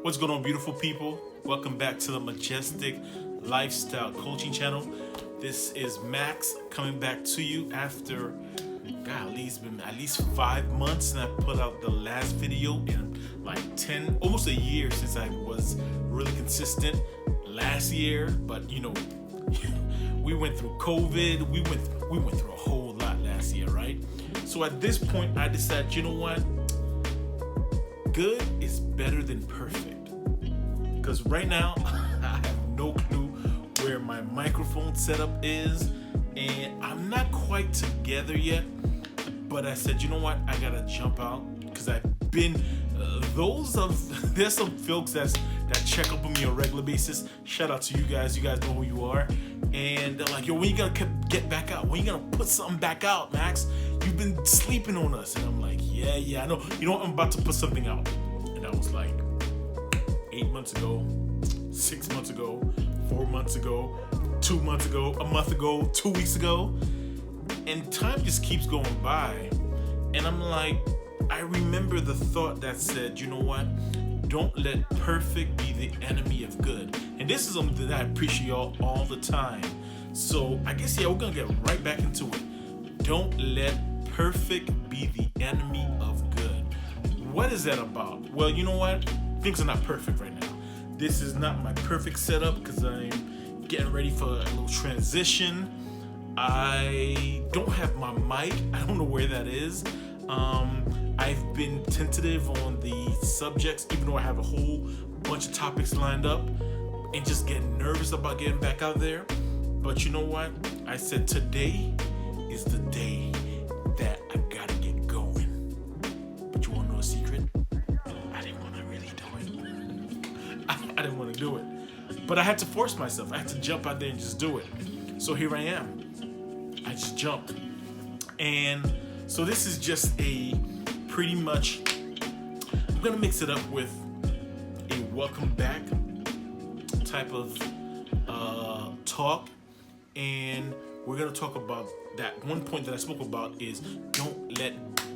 What's going on, beautiful people? Welcome back to the Majestic Lifestyle Coaching Channel. This is Max coming back to you after, golly, it's been at least 5 months, and I put out the last video in like 10, almost a year since I was really consistent last year. But you know, we went through COVID. We went through a whole lot last year, right? So at this point, I decided, you know what? Good is better than perfect. Because right now, I have no clue where my microphone setup is, and I'm not quite together yet. But I said, you know what? I gotta jump out because I've been. There's some folks that check up on me on a regular basis. Shout out to you guys. You guys know who you are. And they're like, yo, when you gonna get back out? When you gonna put something back out, Max? You've been sleeping on us. And I'm like, yeah, I know. You know what? I'm about to put something out. And I was like, 8 months ago, 6 months ago, 4 months ago, 2 months ago, a month ago, 2 weeks ago. And time just keeps going by. And I'm like, I remember the thought that said, you know what? Don't let perfect be the enemy of good. And this is something that I appreciate y'all all the time. So I guess, we're going to get right back into it. Don't let perfect be the enemy of good. What is that about? Well, you know what? Things are not perfect right now. This is not my perfect setup because I'm getting ready for a little transition. I don't have my mic. I don't know where that is. I've been tentative on the subjects, even though I have a whole bunch of topics lined up, and just getting nervous about getting back out there. But you know what? I said today is the day that I gotta get going. But you wanna know a secret? I didn't wanna really do it. I didn't wanna do it. But I had to force myself. I had to jump out there and just do it. So here I am. I just jumped. And so this is just a pretty much, I'm gonna mix it up with a welcome back type of talk. And we're gonna talk about that one point that I spoke about is don't let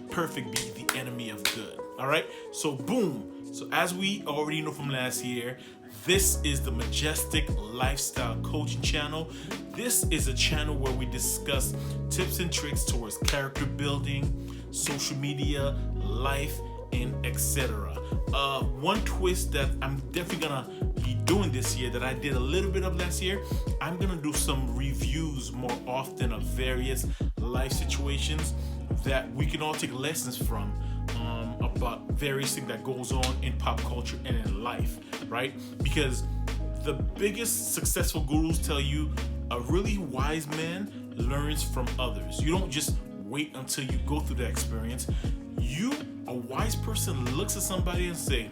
perfect be the enemy of good. All right, so boom. So as we already know from last year, this is the Majestic Lifestyle Coaching Channel. This is a channel where we discuss tips and tricks towards character building, social media, life, and etc. One twist that I'm definitely gonna be doing this year that I did a little bit of last year, I'm gonna do some reviews more often of various life situations that we can all take lessons from. About various things that goes on in pop culture and in life, right? Because the biggest successful gurus tell you a really wise man learns from others. You don't just wait until you go through that experience. A wise person looks at somebody and say,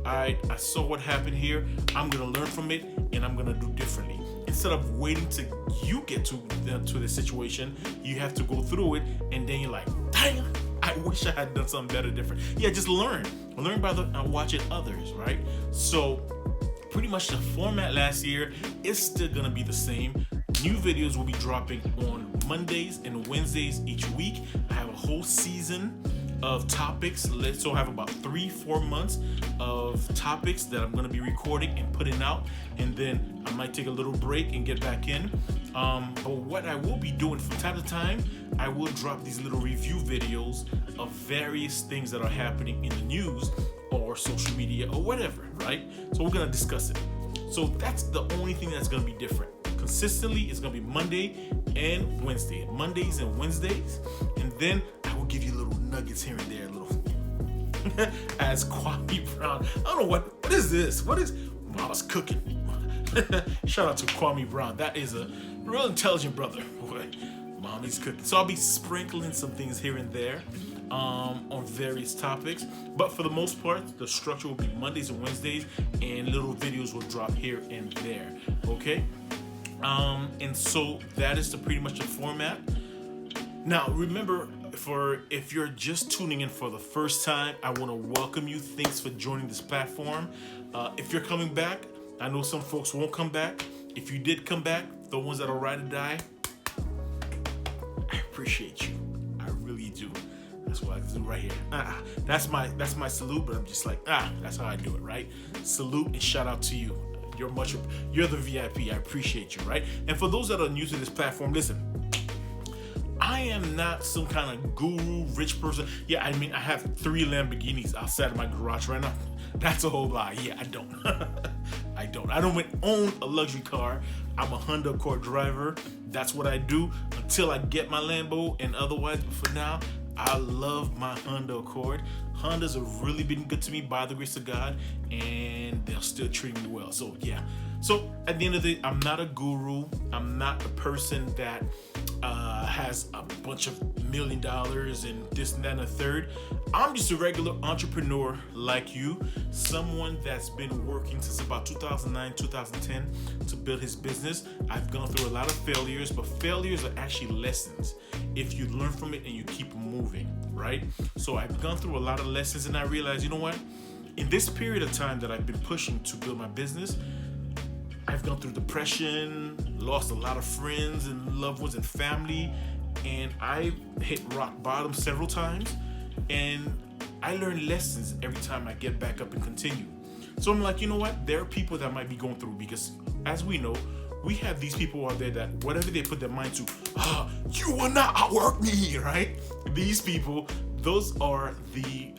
I saw what happened here. I'm gonna learn from it and I'm gonna do differently. Instead of waiting till you get to the situation, you have to go through it, and then you're like, dang, I wish I had done something better, different. Yeah, just learn by watching others, right? So pretty much the format last year is still gonna be the same. New videos will be dropping on Mondays and Wednesdays each week. I have a whole season of topics. So I have about 3-4 months of topics that I'm going to be recording and putting out, and then I might take a little break and get back in. But what I will be doing from time to time, I will drop these little review videos of various things that are happening in the news or social media or whatever, right? So we're going to discuss it. So that's the only thing that's going to be different. Consistently, it's going to be Monday and Wednesday. Mondays and Wednesdays. And then I will give you little nuggets here and there, little as Kwame Brown. I don't know what is this? What is Mama's cooking? Shout out to Kwame Brown. That is a real intelligent brother. Boy, Mommy's cooking. So I'll be sprinkling some things here and there on various topics. But for the most part, the structure will be Mondays and Wednesdays, and little videos will drop here and there. Okay? And so that is pretty much the format. Now, remember, if you're just tuning in for the first time, I want to welcome you. Thanks for joining this platform. If you're coming back, I know some folks won't come back. If you did come back, the ones that are ride or die, I appreciate you. I really do. That's what I do right here. That's my salute, but I'm just like, that's how I do it, right? Salute and shout out to you. You're the VIP. I appreciate you, right? And for those that are new to this platform, listen, I am not some kind of guru, rich person. Yeah, I mean, I have 3 Lamborghinis outside of my garage right now. That's a whole lie. Yeah, I don't. I don't own a luxury car. I'm a Honda Accord driver. That's what I do until I get my Lambo, and otherwise, for now, I love my Honda Accord. Hondas have really been good to me by the grace of God, and they're still treating me well. So yeah. So at the end of the day, I'm not a guru. I'm not a person that has a bunch of $1 million and this and that and a third. I'm just a regular entrepreneur like you, someone that's been working since about 2009, 2010 to build his business. I've gone through a lot of failures, but failures are actually lessons if you learn from it and you keep moving, right? So I've gone through a lot of lessons, and I realized, you know what? In this period of time that I've been pushing to build my business, I've gone through depression, lost a lot of friends and loved ones and family, and I hit rock bottom several times, and I learn lessons every time I get back up and continue. So I'm like, you know what? There are people that might be going through, because as we know, we have these people out there that whatever they put their mind to, you will not outwork me, right? These people, those are the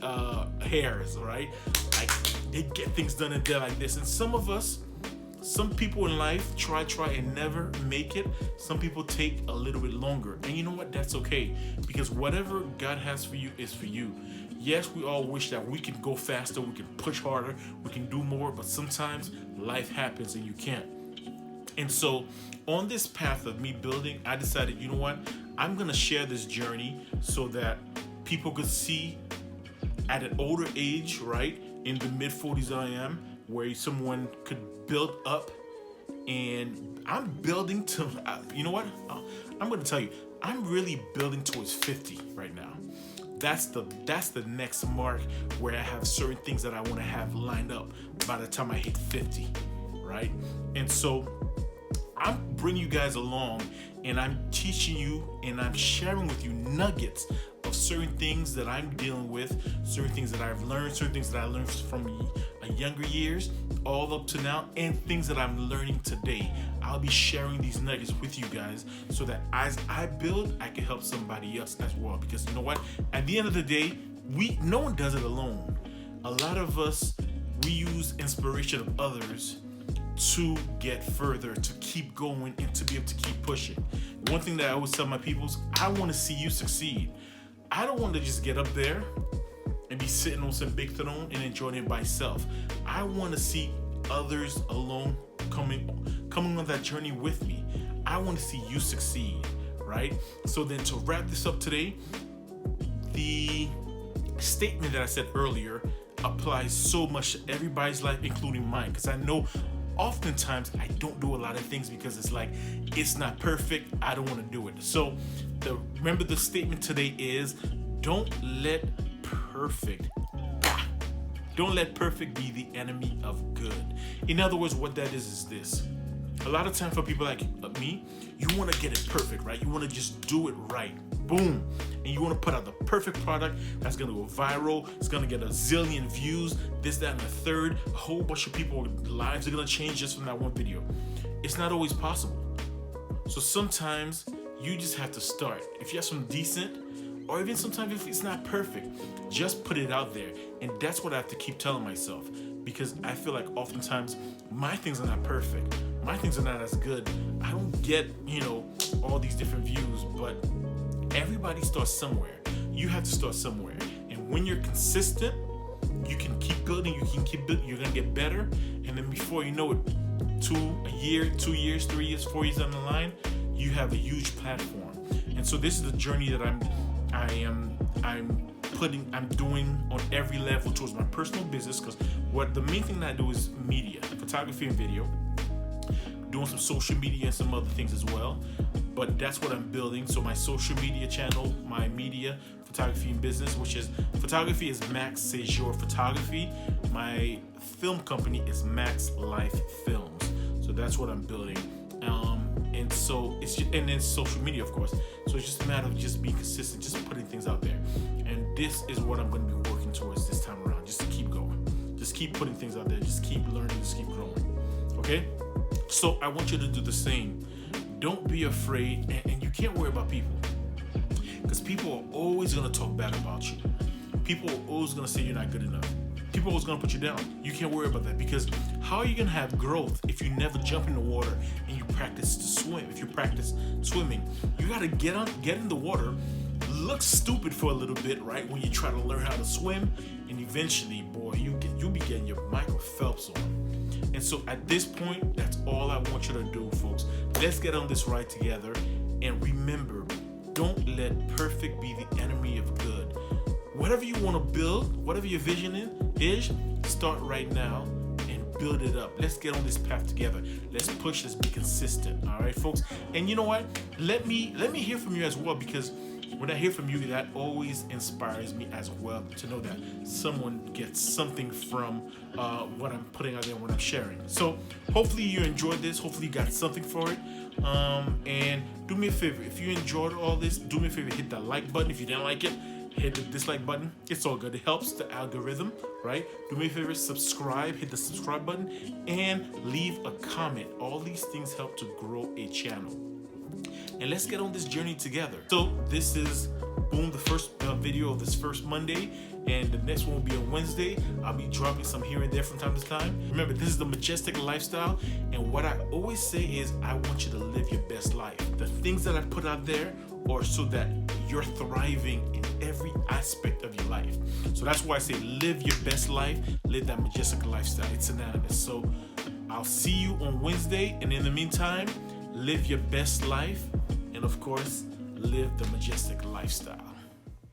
hairs, right? Like, they get things done and they're like this. And some people in life try and never make it. Some people take a little bit longer. And you know what? That's okay, because whatever God has for you is for you. Yes, we all wish that we can go faster, we can push harder, we can do more, but sometimes life happens and you can't. And so on this path of me building, I decided, you know what? I'm going to share this journey so that people could see at an older age, right? In the mid 40s I am, where someone could build up, and I'm building to, you know what? I'm going to tell you, I'm really building towards 50 right now. That's the next mark where I have certain things that I want to have lined up by the time I hit 50, right? And so I'm bringing you guys along, and I'm teaching you, and I'm sharing with you nuggets of certain things that I'm dealing with, certain things that I've learned, certain things that I learned from younger years all up to now, and things that I'm learning today. I'll be sharing these nuggets with you guys so that as I build, I can help somebody else as well. Because you know what? At the end of the day, no one does it alone. A lot of us, we use inspiration of others to get further, to keep going, and to be able to keep pushing. One thing that I always tell my people is, I want to see you succeed. I don't want to just get up there and be sitting on some big throne and enjoying it by myself. I want to see others alone coming on that journey with me. I want to see you succeed, right? So then, to wrap this up today, the statement that I said earlier applies so much to everybody's life, including mine, because I know oftentimes I don't do a lot of things because it's like, it's not perfect, I don't want to do it. So remember, the statement today is, don't let perfect be the enemy of good. In other words, what that is this. A lot of time for people like me, you want to get it perfect, right? You want to just do it right. Boom. And you want to put out the perfect product that's going to go viral. It's going to get a zillion views, this, that, and a third. A whole bunch of people's lives are going to change just from that one video. It's not always possible. So sometimes you just have to start. If you have some decent, or even sometimes if it's not perfect, just put it out there. And that's what I have to keep telling myself, because I feel like oftentimes my things are not perfect. My things are not as good. I don't get, all these different views, but everybody starts somewhere. You have to start somewhere. And when you're consistent, you can keep building, you're gonna get better. And then before you know it, 2 years, 3 years, 4 years down the line, you have a huge platform. And so this is the journey that I'm doing on every level towards my personal business, because the main thing that I do is media, photography and video, doing some social media and some other things as well. But that's what I'm building. So my social media channel, my media, photography and business, which is photography, is Max Séjour Photography. My film company is Max Life Films. So that's what I'm building. And so it's just, and then social media, of course. So it's just a matter of just being consistent, just putting things out there. And this is what I'm going to be working towards this time around. Just to keep going, just keep putting things out there, just keep learning, just keep growing. Okay? So I want you to do the same. Don't be afraid, and you can't worry about people, because people are always going to talk bad about you. People are always going to say you're not good enough. People are always going to put you down. You can't worry about that, because how are you going to have growth if you never jump in the water and you practice to swim? If you practice swimming, you got to get in the water, look stupid for a little bit, right? When you try to learn how to swim, and eventually, boy, you'll be getting your Michael Phelps on. And so at this point, that's all I want you to do, folks. Let's get on this ride together. And remember, don't let perfect be the enemy of good. Whatever you want to build, whatever your vision is, start right now and build it up. Let's get on this path together. Let's push, let's be consistent. All right, folks. And you know what? Let me hear from you as well, because when I hear from you, that always inspires me as well, to know that someone gets something from what I'm putting out there, what I'm sharing. So hopefully you enjoyed this. Hopefully you got something for it. And do me a favor. If you enjoyed all this, do me a favor, hit that like button. If you didn't like it, hit the dislike button. It's all good. It helps the algorithm, right? Do me a favor, subscribe, hit the subscribe button, and leave a comment. All these things help to grow a channel. And let's get on this journey together. So this is, boom, the first video of this first Monday, and the next one will be on Wednesday. I'll be dropping some here and there from time to time. Remember, this is the Majestic lifestyle, and what I always say is I want you to live your best life. The things that I put out there are so that you're thriving in every aspect of your life. So that's why I say live your best life, live that Majestic lifestyle. It's synonymous. So I'll see you on Wednesday, and in the meantime, live your best life, and of course, live the Majestic lifestyle.